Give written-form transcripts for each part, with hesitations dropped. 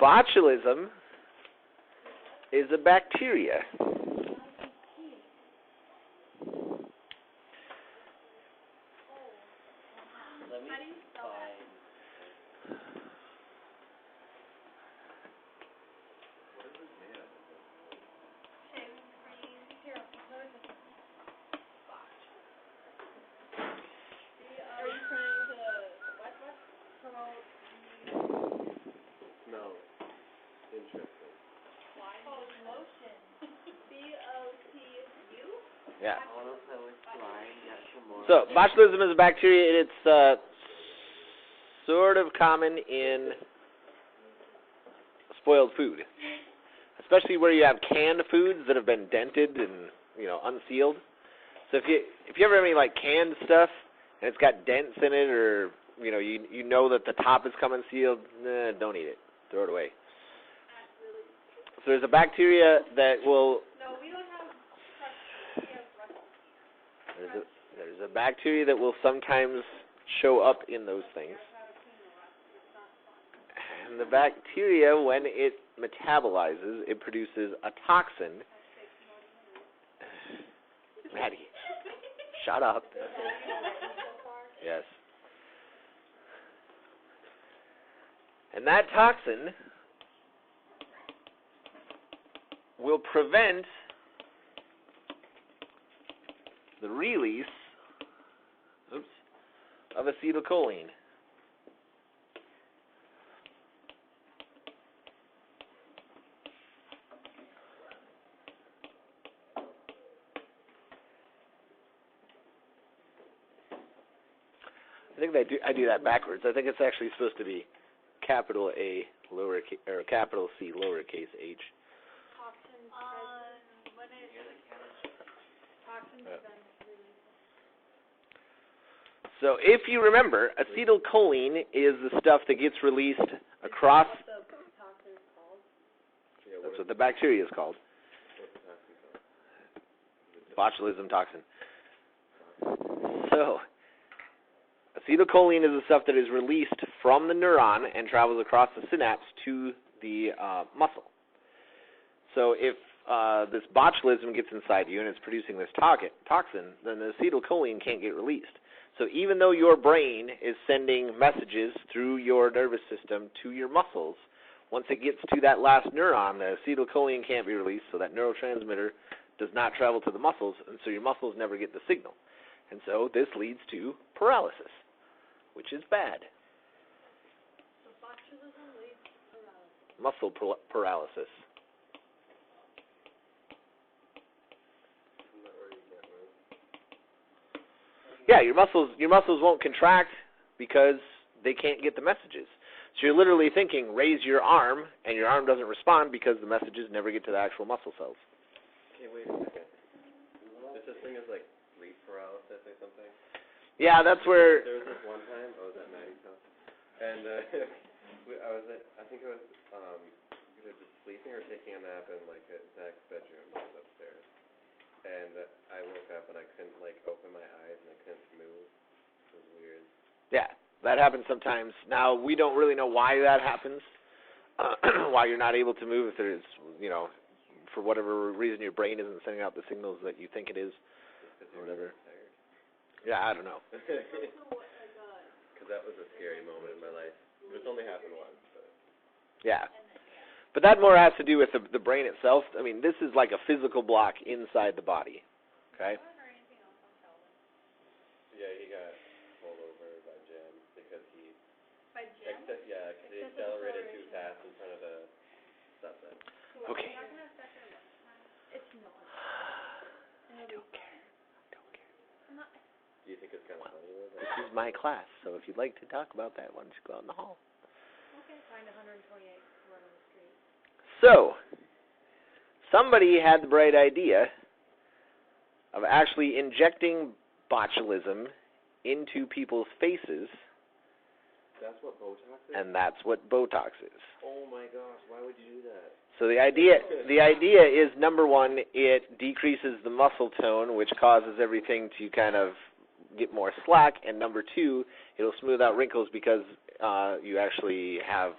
botulism is a bacteria. Yeah. So, botulism is a bacteria. It's sort of common in spoiled food, especially where you have canned foods that have been dented and unsealed. So if you ever have any like canned stuff and it's got dents in it, or you know that the top is coming sealed, don't eat it. Throw it away. So there's a bacteria that will. There's a bacteria that will sometimes show up in those things. And the bacteria, when it metabolizes, it produces a toxin. Maddie, shut up. Yes. And that toxin will prevent the release of acetylcholine. I think I do that backwards. I think it's actually supposed to be capital A lowercase or capital C lowercase h. So if you remember, acetylcholine is the stuff that gets released across. That's what the bacteria is called. Botulism toxin. So acetylcholine is the stuff that is released from the neuron and travels across the synapse to the muscle. So if this botulism gets inside you and it's producing this toxin, then the acetylcholine can't get released. So even though your brain is sending messages through your nervous system to your muscles, once it gets to that last neuron, the acetylcholine can't be released, so that neurotransmitter does not travel to the muscles, and so your muscles never get the signal. And so this leads to paralysis, which is bad. So botulism leads to paralysis. Muscle paralysis. Yeah, your muscles won't contract because they can't get the messages. So you're literally thinking, raise your arm, and your arm doesn't respond because the messages never get to the actual muscle cells. Okay, wait a second. This thing is like sleep paralysis or something? Yeah, that's where... There was this one time, I was at Maddie's house, and I think I was either just sleeping or taking a nap in like Zach's bedroom. I was upstairs. And I woke up and I couldn't open my eyes and I couldn't move. It was weird. Yeah, that happens sometimes. Now, we don't really know why that happens, why you're not able to move, if there's, for whatever reason your brain isn't sending out the signals that you think it is, or whatever. Yeah, I don't know. Because that was a scary moment in my life. It's only happened once. But. Yeah. But that more has to do with the brain itself. I mean, this is like a physical block inside the body. Okay? Yeah, he got pulled over by Jim because he... By Jim? Because he accelerated too fast in front of the stop sign. Okay. It's not. I don't care. Do you think it's kind of funny? This is my class, so if you'd like to talk about that, why don't you go out in the hall? Okay, find 128. So, somebody had the bright idea of actually injecting botulism into people's faces. That's what Botox is? And that's what Botox is. Oh my gosh, why would you do that? So the idea is, number one, it decreases the muscle tone, which causes everything to kind of get more slack, and number two, it'll smooth out wrinkles because you actually have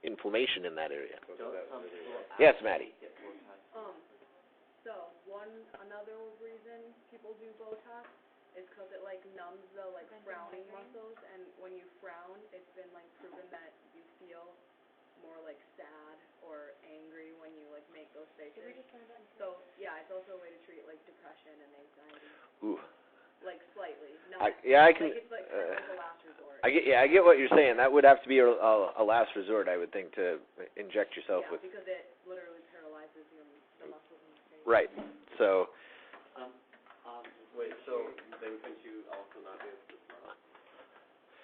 inflammation in that area. What does that really mean? Yes, Maddie. So another reason people do Botox is because it like numbs the like frowning muscles, and when you frown, it's been like proven that you feel more like sad or angry when you like make those faces. So yeah, it's also a way to treat like depression and anxiety. Ooh. Like slightly. I can. Like it's like kind of like a last resort. I get what you're saying. That would have to be a last resort, I would think, to inject yourself with. Because it literally paralyzes the muscles in your face. Right. So. Wait, so then couldn't you also not be able to smile?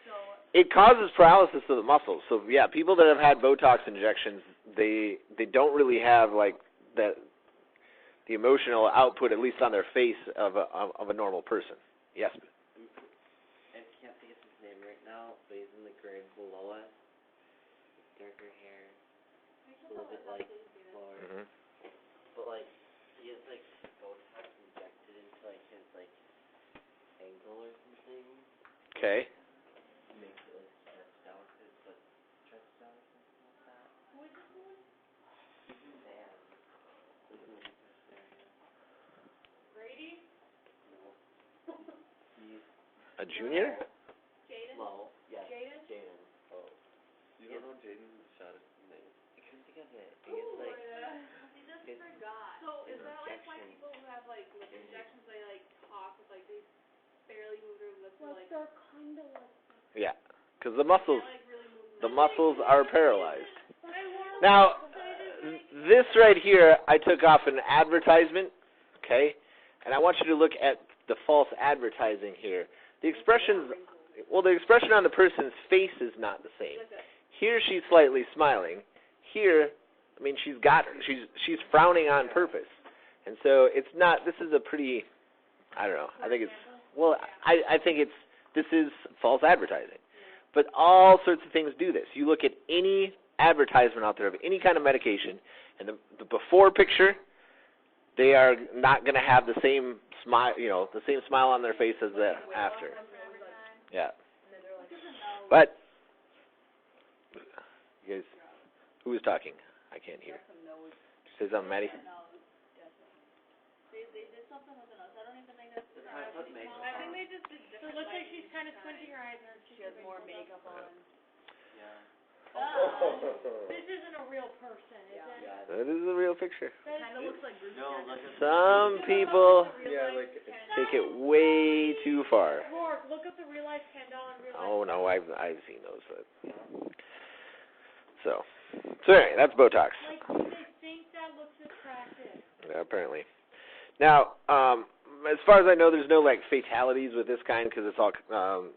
So It causes paralysis of the muscles. So yeah, people that have had Botox injections, they don't really have like the emotional output, at least on their face, of a normal person. Yes. I can't think of his name right now, but he's in the grade below us. Darker hair, a little bit like Floor. Mm-hmm. But like he has like Botox injected into like his like ankle or something. Okay. Makes it like stretched out, but stretched out or something like that. who is this one? Man. Brady? No. He's A junior? Jaden? low. Yeah. Jaden? Jaden. Oh. You don't know Jaden shot his name? I couldn't think of it. He has like He just his forgot. So is that like why injection. people who have like lip injections, they like talk with like they barely move their lips or like they're kind of like Yeah. Because the muscles, like really move the muscles are paralyzed. Now, this right here, I took off an advertisement. Okay, and I want you to look at the false advertising here. The expression on the person's face is not the same. Here she's slightly smiling. Here, I mean, she's frowning on purpose. And so it's not, this is a pretty, I don't know, I think this is false advertising. But all sorts of things do this. You look at any advertisement out there of any kind of medication, and the before picture, they are not going to have the same smile, the same smile on their face as the after. Yeah. But, you guys, who is talking? I can't hear. Say something, Maddie. They did something with an nose. I don't even think that's I think they just did different. So it looks like she's kind of squinting her eyes and she has more makeup on. yeah. This isn't a real person, is it? Yeah. That is a real picture. It kind of looks like Bruce Jenner. Some people Yeah, like take it way too far. Roark, look up the real life Kendall and real life. Oh no, I've seen those. So anyway, that's Botox. Like, do they think that looks attractive? Yeah, apparently. Now, as far as I know, there's no like fatalities with this kind because it's all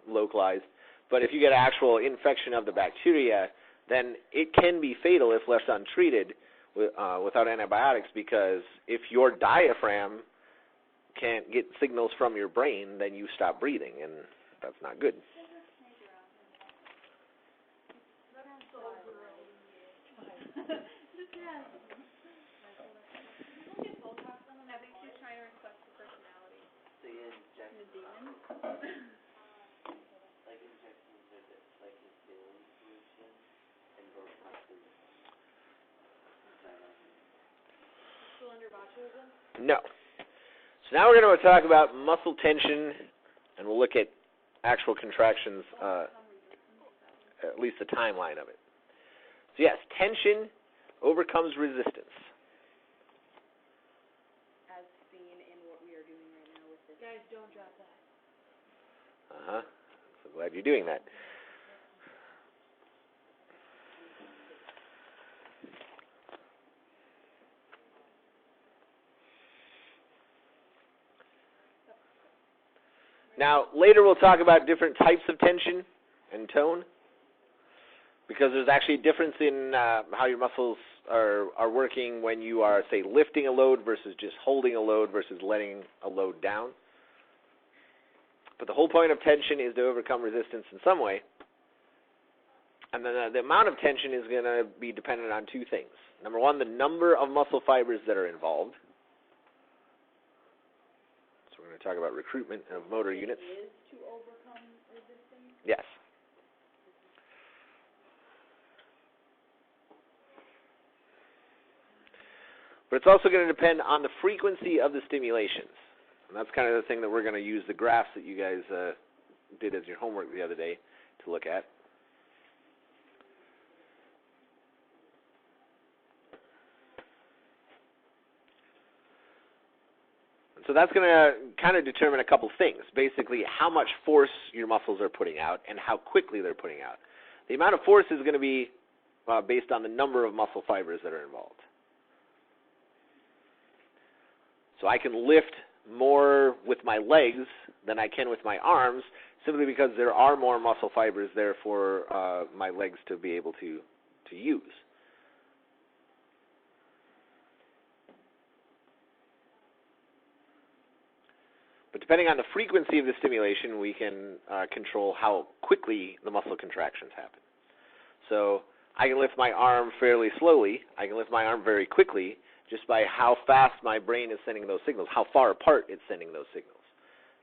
localized. But if you get actual infection of the bacteria, then it can be fatal if left untreated without antibiotics, because if your diaphragm can't get signals from your brain, then you stop breathing, and that's not good. I think she's trying to request the personality. So you inject The demon? like injections with it, like his saline solution and Botox in it. Still under botulism? No. So now we're going to talk about muscle tension, and we'll look at actual contractions, at least the timeline of it. So yes, tension overcomes resistance. As seen in what we are doing right now with this. Guys, don't drop that. Uh-huh. So glad you're doing that. Now, later we'll talk about different types of tension and tone, because there's actually a difference in how your muscles are working when you are, say, lifting a load versus just holding a load versus letting a load down. But the whole point of tension is to overcome resistance in some way. And then the amount of tension is going to be dependent on two things. Number one, the number of muscle fibers that are involved. So we're going to talk about recruitment of motor units. Is to overcome resistance? Yes. But it's also going to depend on the frequency of the stimulations. And that's kind of the thing that we're going to use the graphs that you guys did as your homework the other day to look at. And so that's going to kind of determine a couple things. Basically, how much force your muscles are putting out and how quickly they're putting out. The amount of force is going to be based on the number of muscle fibers that are involved. So I can lift more with my legs than I can with my arms simply because there are more muscle fibers there for my legs to be able to use. But depending on the frequency of the stimulation, we can control how quickly the muscle contractions happen. So I can lift my arm fairly slowly. I can lift my arm very quickly just by how fast my brain is sending those signals, how far apart it's sending those signals.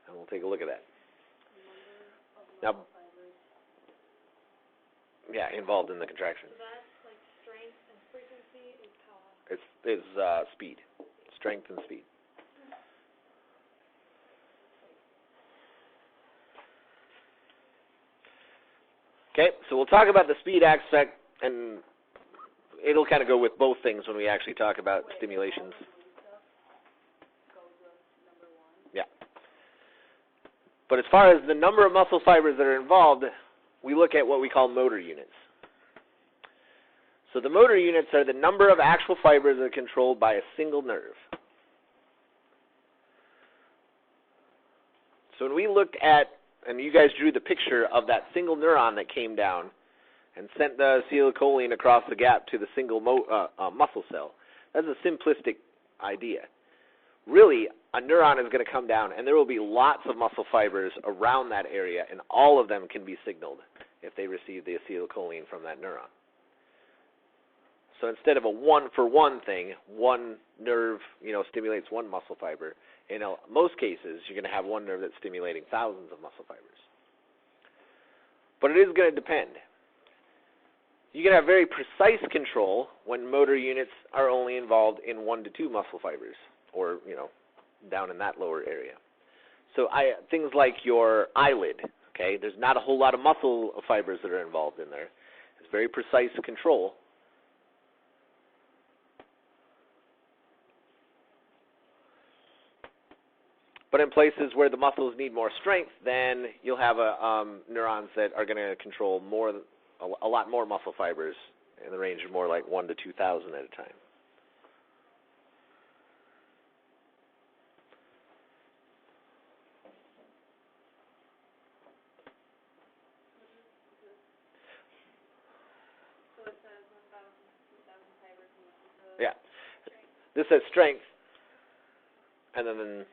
And we'll take a look at that. Now, yeah, involved in the contraction. So that's like strength and frequency is power. It's speed, strength and speed. Okay, so we'll talk about the speed aspect, and it'll kind of go with both things when we actually talk about stimulations. Yeah. But as far as the number of muscle fibers that are involved, we look at what we call motor units. So the motor units are the number of actual fibers that are controlled by a single nerve. So when we looked at, and you guys drew the picture of that single neuron that came down and sent the acetylcholine across the gap to the single muscle cell, that's a simplistic idea. Really, a neuron is going to come down, and there will be lots of muscle fibers around that area, and all of them can be signaled if they receive the acetylcholine from that neuron. So instead of a one-for-one thing, one nerve, stimulates one muscle fiber. In most cases, you're going to have one nerve that's stimulating thousands of muscle fibers. But it is going to depend. You can have very precise control when motor units are only involved in 1 to 2 muscle fibers, or, down in that lower area. So things like your eyelid, okay, there's not a whole lot of muscle fibers that are involved in there. It's very precise control. But in places where the muscles need more strength, then you'll have neurons that are going to control a lot more muscle fibers in the range of more like 1 to 2,000 at a time. So it says 1,000, 2,000 fibers in the Yeah. This says strength, and then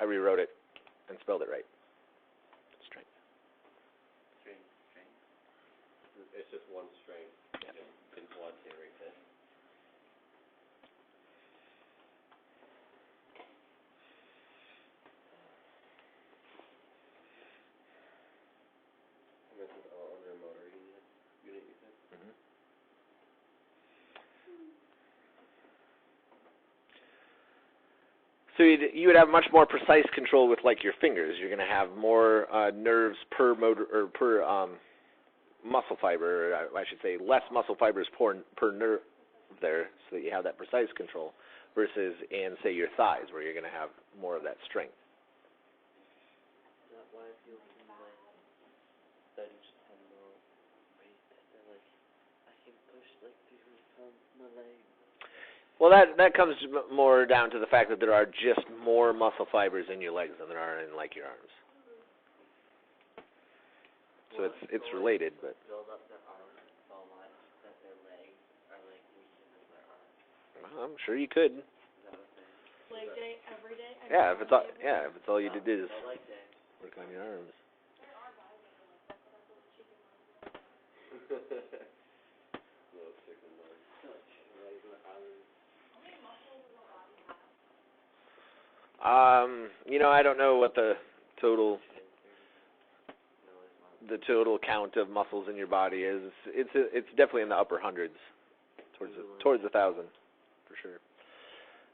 I rewrote it and spelled it right. Strength. Strength. It's just one strength. Yeah. In blood theory, right? And this is all under motor unit, you said? Mm-hmm. So you would have much more precise control with like your fingers. You're going to have more nerves per motor or per muscle fiber. Or I should say less muscle fibers per nerve there, so that you have that precise control. Versus in say your thighs, where you're going to have more of that strength. Is that why I feel like that I just have more weight? That like I can push like 300 pounds my leg. Well, that comes more down to the fact that there are just more muscle fibers in your legs than there are in like your arms. So it's related, but. Build up their arms so much that their legs are like weaker than their arms. Well, I'm sure you could. Is that what I'm saying? leg day, every day. Yeah, if it's all you did is I like that. work on your arms. Little chicken legs. I don't know what the total count of muscles in your body is. It's definitely in the upper hundreds, towards 1,000 for sure.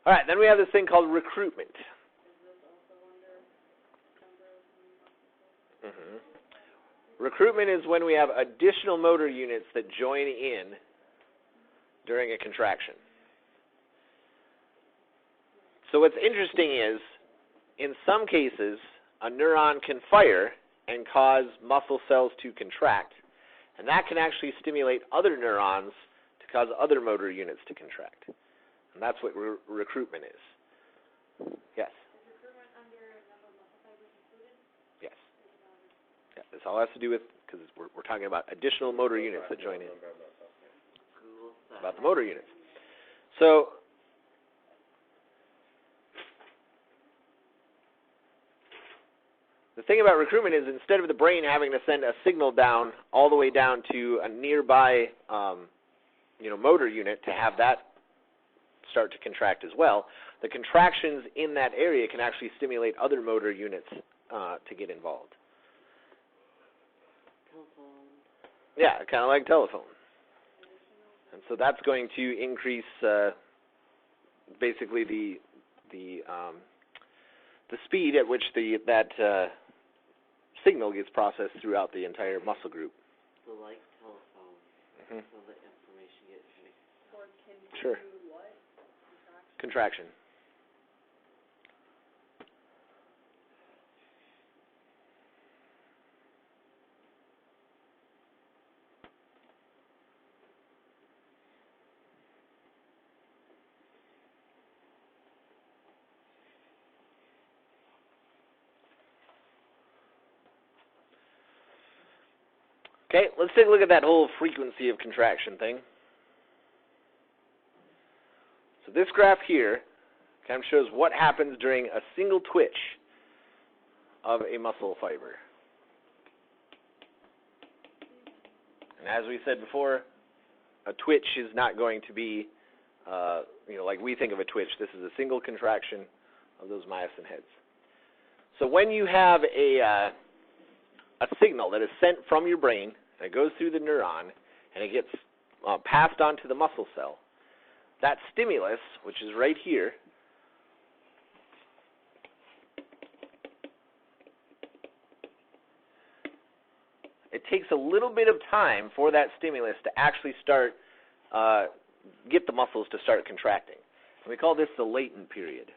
All right, then we have this thing called recruitment. Mm-hmm. Recruitment is when we have additional motor units that join in during a contraction. So what's interesting is, in some cases, a neuron can fire and cause muscle cells to contract, and that can actually stimulate other neurons to cause other motor units to contract. And that's what recruitment is. Yes? Is recruitment under number of muscle fibers included? Yes. Yeah, this all has to do with, because we're talking about additional motor units that join in. About the motor units. So, the thing about recruitment is, instead of the brain having to send a signal down all the way down to a nearby motor unit to have that start to contract as well, the contractions in that area can actually stimulate other motor units to get involved. Telephone. Yeah, kind of like telephone. And so that's going to increase basically the speed at which that signal gets processed throughout the entire muscle group. So like telephone, so the information gets mixed. Or can Sure. do what? Contraction. Okay, let's take a look at that whole frequency of contraction thing. So this graph here kind of shows what happens during a single twitch of a muscle fiber. And as we said before, a twitch is not going to be, like we think of a twitch. This is a single contraction of those myosin heads. So when you have a signal that is sent from your brain, and it goes through the neuron, and it gets passed on to the muscle cell, that stimulus, which is right here, it takes a little bit of time for that stimulus to actually start, get the muscles to start contracting. And we call this the latent period.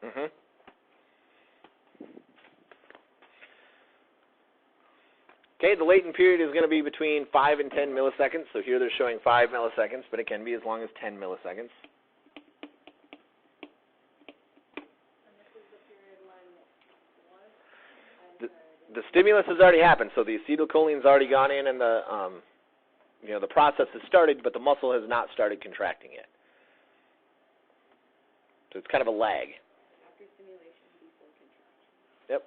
Mm-hmm. Okay, the latent period is going to be between 5 and 10 milliseconds. So here they're showing 5 milliseconds, but it can be as long as 10 milliseconds. And this is the period when what? The stimulus has already happened, so the acetylcholine's already gone in, and the process has started, but the muscle has not started contracting yet. So it's kind of a lag. After stimulation, before contraction. Yep.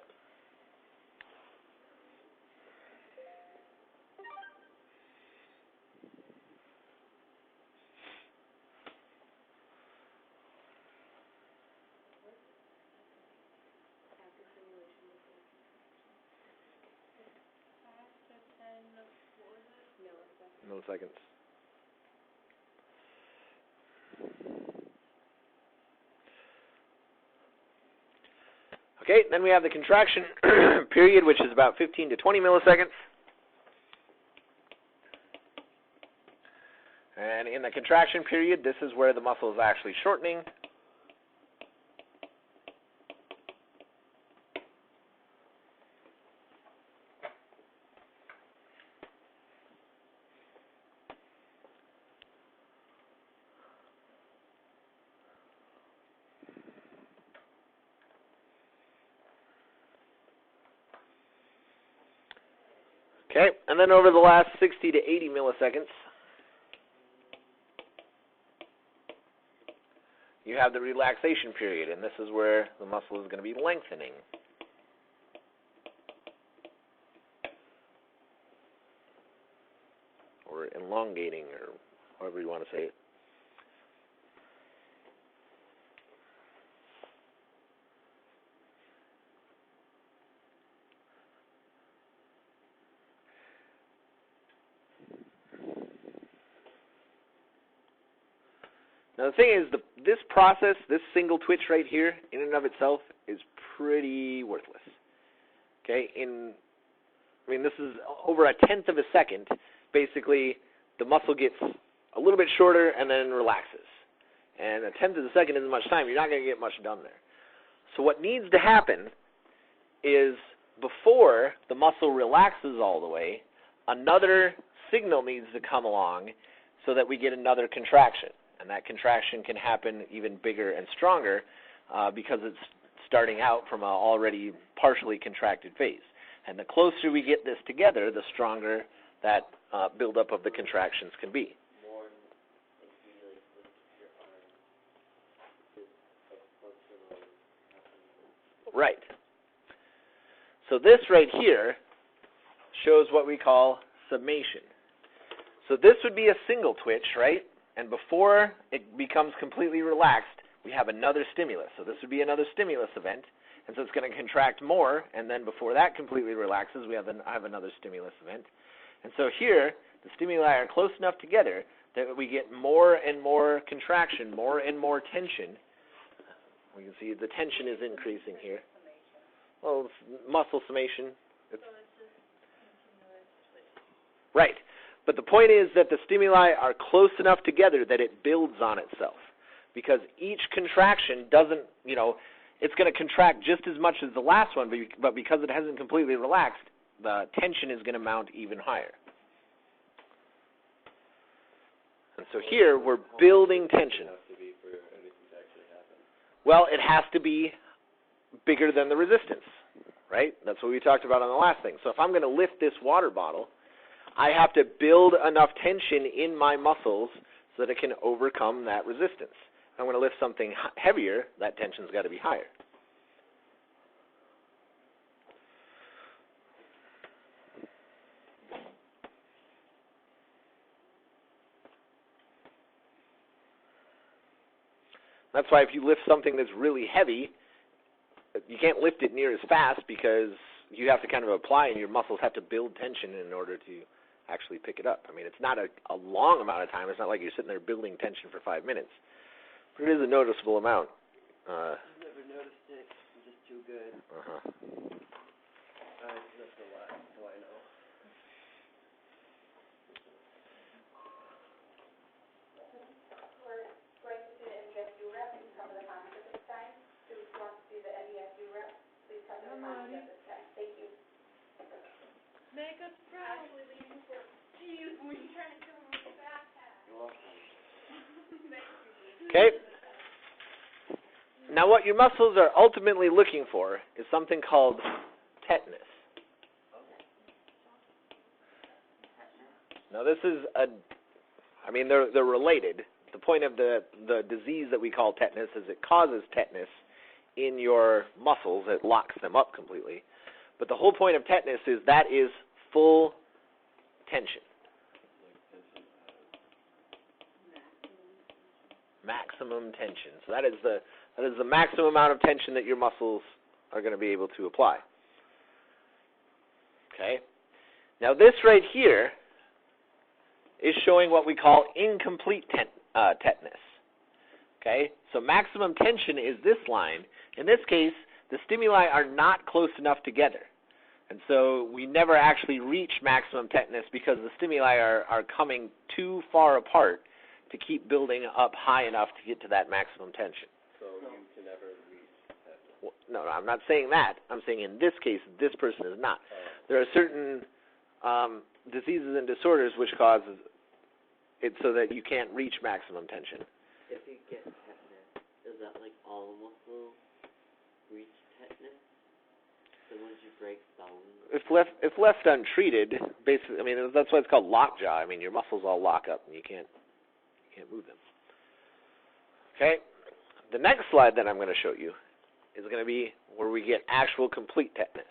After stimulation, before contraction. 5 to 10, what was it? Milliseconds. Milliseconds. Okay, then we have the contraction period, which is about 15 to 20 milliseconds. And in the contraction period, this is where the muscle is actually shortening. Okay, and then over the last 60 to 80 milliseconds, you have the relaxation period, and this is where the muscle is going to be lengthening. Or elongating, or however you want to say it. Now the thing is, this process, this single twitch right here, in and of itself, is pretty worthless. Okay, this is over 1/10 of a second. Basically, the muscle gets a little bit shorter and then relaxes. And 1/10 of a second isn't much time. You're not going to get much done there. So what needs to happen is before the muscle relaxes all the way, another signal needs to come along so that we get another contraction. And that contraction can happen even bigger and stronger because it's starting out from an already partially contracted phase. And the closer we get this together, the stronger that buildup of the contractions can be. More if you like lift your arm, it's closer to Right. So this right here shows what we call summation. So this would be a single twitch, right? And before it becomes completely relaxed, we have another stimulus. So this would be another stimulus event. And so it's going to contract more, and then before that completely relaxes, I have another stimulus event. And so here, the stimuli are close enough together that we get more and more contraction, more and more tension. We can see the tension is increasing here. Well, it's muscle summation. Right. But the point is that the stimuli are close enough together that it builds on itself. Because each contraction doesn't, it's going to contract just as much as the last one, but because it hasn't completely relaxed, the tension is going to mount even higher. And so here we're building tension. Well, it has to be bigger than the resistance, right? That's what we talked about on the last thing. So if I'm going to lift this water bottle, I have to build enough tension in my muscles so that it can overcome that resistance. If I'm going to lift something heavier, that tension's got to be higher. That's why if you lift something that's really heavy, you can't lift it near as fast because you have to kind of apply and your muscles have to build tension in order to actually pick it up. It's not a long amount of time. It's not like you're sitting there building tension for 5 minutes. But it is a noticeable amount. I've never noticed it. I'm just too good. I lift a lot, so I know. We're going to do the MESU rep and cover the concept this time. So if you want to do the MESU rep, please cover the concept this time. Thank you. Make us proud. Actually, leaving for cheese when you're trying to do them with the backpack. You're welcome. Okay. Now what your muscles are ultimately looking for is something called tetanus. Now this is they're related. The point of the disease that we call tetanus is it causes tetanus in your muscles. It locks them up completely. But the whole point of tetanus is that is full tension. Maximum tension. So that is the maximum amount of tension that your muscles are going to be able to apply. Okay? Now this right here is showing what we call incomplete tetanus. Okay? So maximum tension is this line. In this case, the stimuli are not close enough together. And so we never actually reach maximum tetanus because the stimuli are coming too far apart to keep building up high enough to get to that maximum tension. So you can never reach tetanus. Well, no, I'm not saying that. I'm saying in this case, this person is not. There are certain diseases and disorders which causes it so that you can't reach maximum tension. If you get tetanus, is that like all muscles reach tetanus? So once you break bones? If left untreated, basically, that's why it's called lockjaw. Your muscles all lock up and you can't move them. Okay? The next slide that I'm going to show you is going to be where we get actual complete tetanus.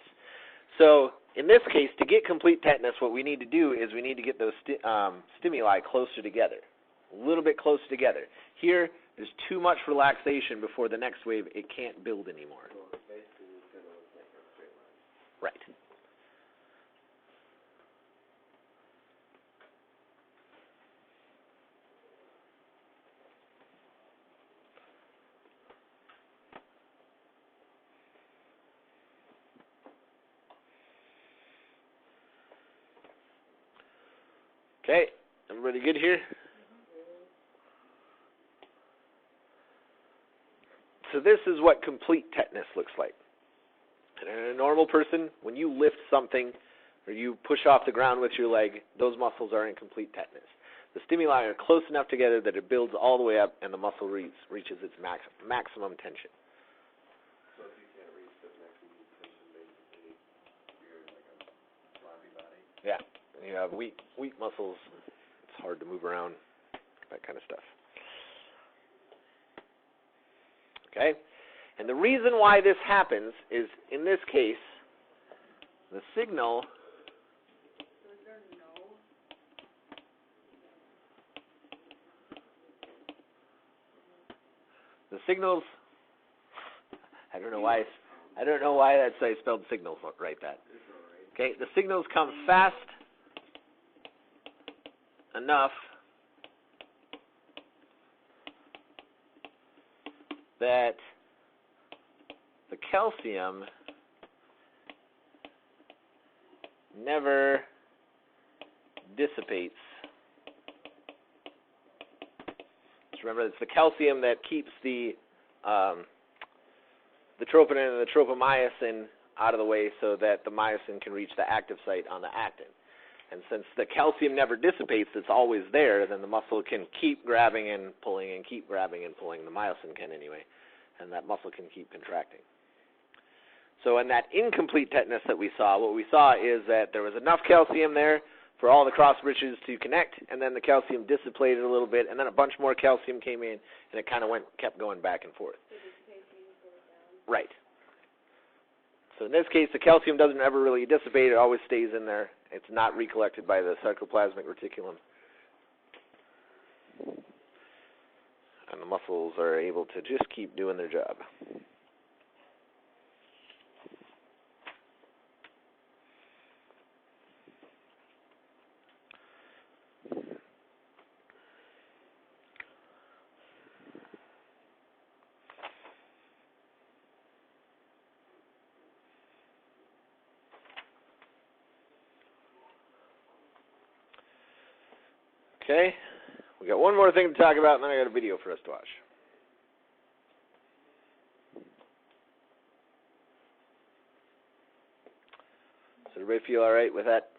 So in this case, to get complete tetanus, what we need to do is we need to get those stimuli closer together, a little bit closer together. Here, there's too much relaxation before the next wave. It can't build anymore. So basically it's going to look like a straight line. Right. Okay, everybody good here? So this is what complete tetanus looks like. And in a normal person, when you lift something or you push off the ground with your leg, those muscles are in complete tetanus. The stimuli are close enough together that it builds all the way up and the muscle reaches its maximum tension. So if you can't reach the maximum tension, basically, you're in like a floppy body. Yeah, and you have weak muscles. It's hard to move around, that kind of stuff. Okay? And the reason why this happens is, in this case, the signal signals, I don't know why that's I spelled signals right that. Okay, the signals come fast enough that the calcium never dissipates. Just remember, it's the calcium that keeps the troponin and the tropomyosin out of the way so that the myosin can reach the active site on the actin. And since the calcium never dissipates, it's always there, then the muscle can keep grabbing and pulling and keep grabbing and pulling. The myosin can anyway, and that muscle can keep contracting. So in that incomplete tetanus that we saw, what we saw is that there was enough calcium there for all the cross bridges to connect, and then the calcium dissipated a little bit, and then a bunch more calcium came in, and it kind of kept going back and forth. Right. So in this case, the calcium doesn't ever really dissipate. It always stays in there. It's not recollected by the sarcoplasmic reticulum. And the muscles are able to just keep doing their job. Okay, we got one more thing to talk about, and then I got a video for us to watch. Does everybody feel all right with that?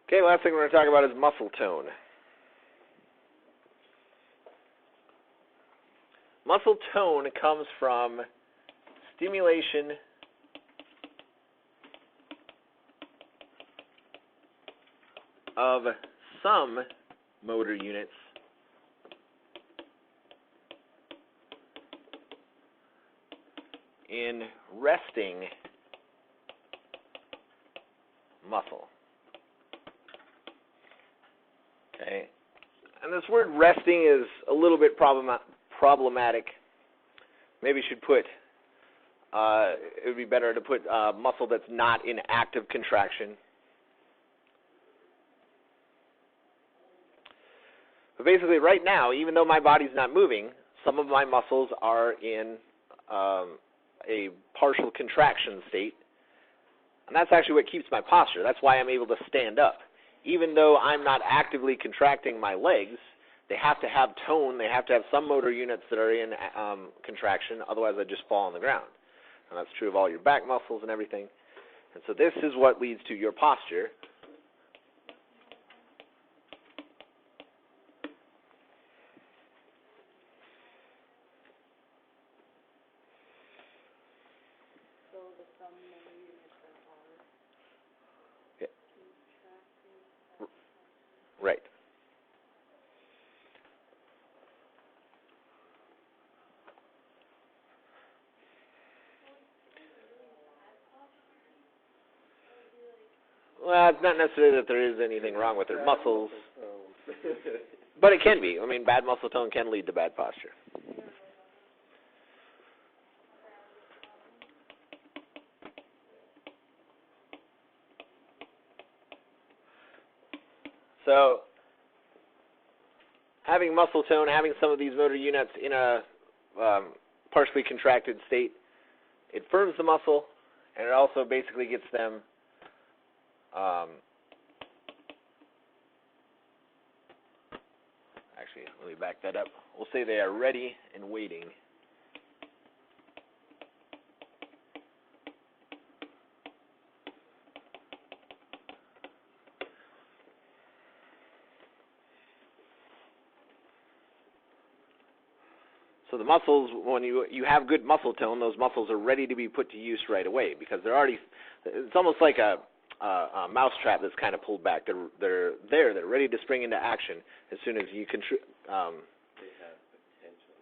Okay, last thing we're going to talk about is muscle tone. Muscle tone comes from stimulation of some motor units in resting muscle. Okay, and this word resting is a little bit problematic. Maybe should put, it would be better to put muscle that's not in active contraction. But basically right now, even though my body's not moving, some of my muscles are in a partial contraction state. And that's actually what keeps my posture. That's why I'm able to stand up. Even though I'm not actively contracting my legs, they have to have tone. They have to have some motor units that are in contraction. Otherwise, I just fall on the ground. And that's true of all your back muscles and everything. And so this is what leads to your posture. Right. Well, it's not necessarily that there is anything wrong with their muscles, but it can be. I mean, bad muscle tone can lead to bad posture. So, having muscle tone, having some of these motor units in a partially contracted state, it firms the muscle, and it also basically gets them actually, let me back that up. We'll say they are ready and waiting. So the muscles, when you have good muscle tone, those muscles are ready to be put to use right away because they're already. It's almost like a mousetrap that's kind of pulled back. They're there. They're ready to spring into action as soon as you can. They have potential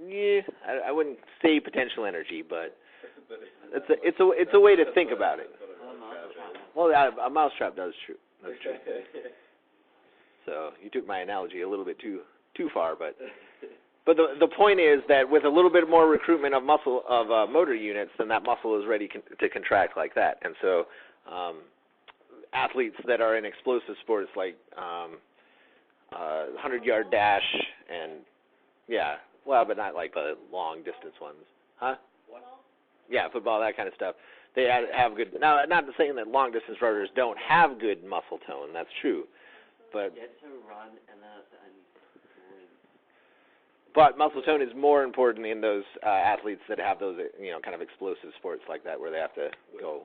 energy. Yeah, I wouldn't say potential energy, but it's a way to think about it. Well, a mousetrap does true. That's true. So you took my analogy a little bit too far, but the point is that with a little bit more recruitment of motor units, then that muscle is ready to contract like that. And so athletes that are in explosive sports like 100-yard dash and but not like the long distance ones, huh? Yeah, football, that kind of stuff. They have good. Now, not saying that long distance runners don't have good muscle tone. That's true, but. Get to run and then But muscle tone is more important in those athletes that have those, kind of explosive sports like that, where they have to go.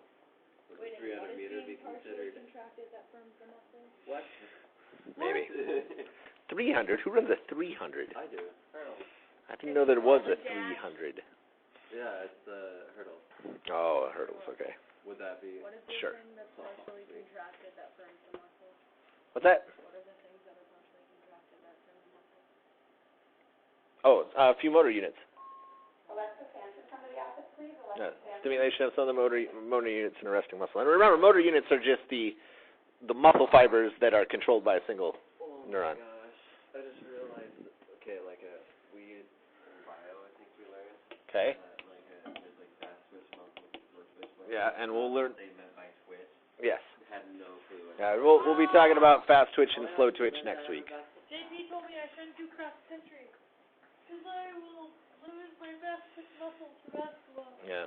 Would 300 meters be considered? What? Maybe. 300? Who runs a 300? I do. I didn't know that it was a 300. Yeah, it's a hurdle. Oh, hurdles. Okay. Would that be? What is the Sure. thing that's partially contracted that firms the muscle? What's that? What are the things that are partially contracted that firm the muscle? Oh, a few motor units. Electric expansion from the office, please. Stimulation of some of the motor units and arresting muscle. And remember, motor units are just the muscle fibers that are controlled by a single neuron. Oh my gosh, I just realized. Okay, like we in bio, I think we learned. Okay. There's like fast twitch muscles, slow twitch muscles. Yeah, and we'll learn. They meant by twitch. Yes. Had no clue. Yeah, we'll be talking about fast twitch and slow twitch next week. JP told me I shouldn't do cross country because I will lose my best muscles for basketball. Yeah.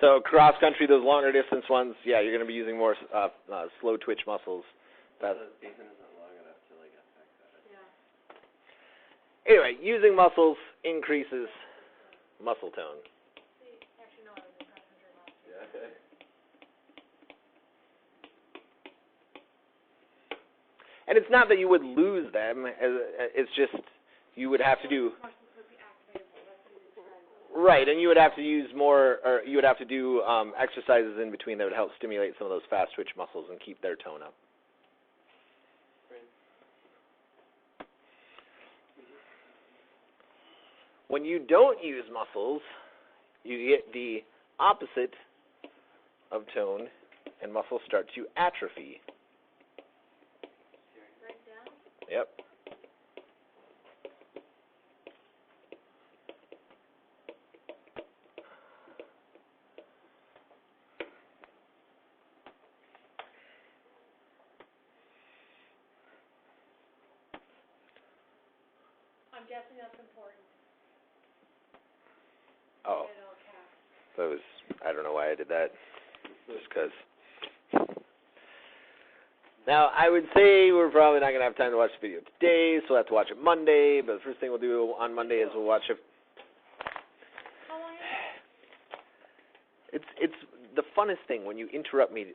So cross country, those longer distance ones, you're going to be using more slow twitch muscles. Ethan isn't long enough to affect that. Yeah. Anyway, using muscles increases muscle tone. See, actually, no, I was in cross country last year. Yeah. And it's not that you would lose them. It's just you would have to do. Muscles would be activatable. That's what he described. Right, and you would have to use more, or you would have to do exercises in between that would help stimulate some of those fast twitch muscles and keep their tone up. When you don't use muscles, you get the opposite of tone, and muscles start to atrophy. Right down. Yep. I'm guessing that's important. Oh, Get it all capped. that was, I don't know why I did that. Just because. Now, I would say we're probably not going to have time to watch the video today, so we'll have to watch it Monday. But the first thing we'll do on Monday is we'll watch it. How long is it? It's the funnest thing when you interrupt me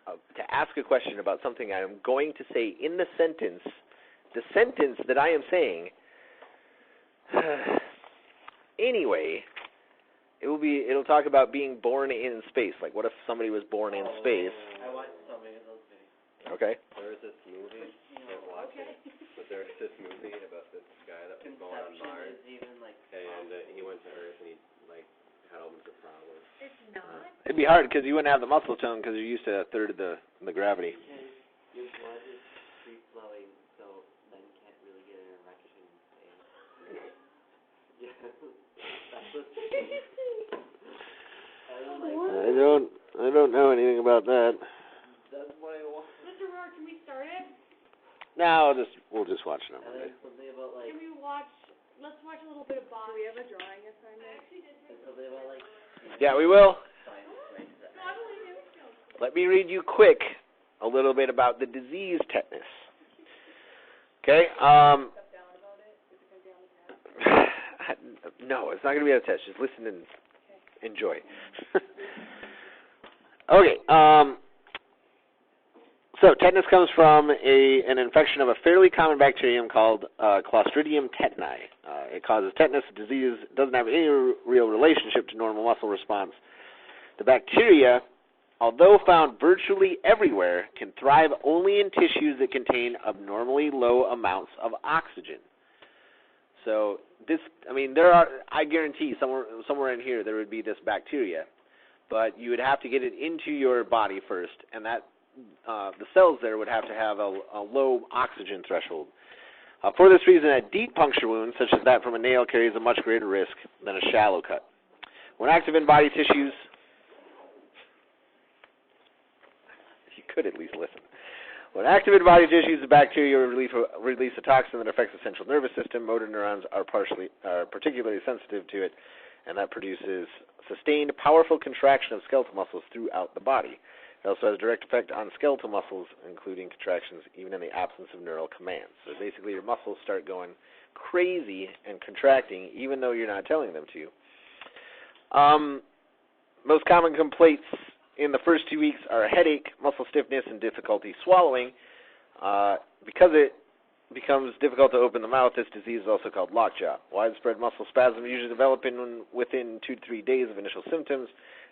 to ask a question about something I am going to say in the sentence that I am saying. Anyway, it'll talk about being born in space. Like, what if somebody was born in space? I watched so many of those videos. Okay. There was this movie, but there was this movie about this guy that was going on Mars, Conception is even like. and he went to Earth and he had all bunch of problems. It's not. It'd be hard because you wouldn't have the muscle tone because you're used to a third of the gravity. Because your blood is free flowing, so then you can't really get an erection. Yeah, that's what. I don't know anything about that. That's what I want. Mr. Roark, can we start it? No, we'll just watching on And Monday. then something about like, Can we watch, let's watch a little bit of Bosch. Do we have a drawing assignment? and something about like, Yeah, we will. science makes that. No, I believe you. Let me read you quick a little bit about the disease tetanus. Okay. Step down about it? Is it gonna be on the test? No, it's not going to be on a test. Just listen and enjoy. Okay. So tetanus comes from an infection of a fairly common bacterium called Clostridium tetani. It causes tetanus. The disease doesn't have any real relationship to normal muscle response. The bacteria, although found virtually everywhere, can thrive only in tissues that contain abnormally low amounts of oxygen. So this, I guarantee somewhere in here there would be this bacteria, but you would have to get it into your body first, and that the cells there would have to have a low oxygen threshold. For this reason, a deep puncture wound, such as that from a nail, carries a much greater risk than a shallow cut. When active in body tissues, you could at least listen. When active in body tissues, the bacteria release a toxin that affects the central nervous system. Motor neurons are particularly sensitive to it, and that produces sustained, powerful contraction of skeletal muscles throughout the body. It also has a direct effect on skeletal muscles, including contractions even in the absence of neural commands. So basically your muscles start going crazy and contracting even though you're not telling them to. Most common complaints in the first 2 weeks are headache, muscle stiffness, and difficulty swallowing. Because it becomes difficult to open the mouth, this disease is also called lockjaw. Widespread muscle spasms usually develop within 2 to 3 days of initial symptoms,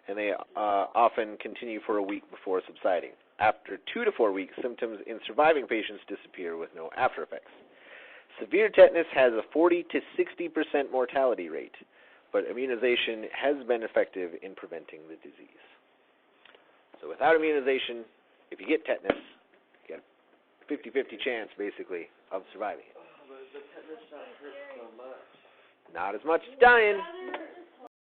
and they often continue for a week before subsiding. After 2 to 4 weeks, symptoms in surviving patients disappear with no after effects. Severe tetanus has a 40 to 60% mortality rate, but immunization has been effective in preventing the disease. So without immunization, if you get tetanus, you get a 50-50 chance, basically, of surviving it. Oh, but the tetanus shot hurts so much. Not as much as dying.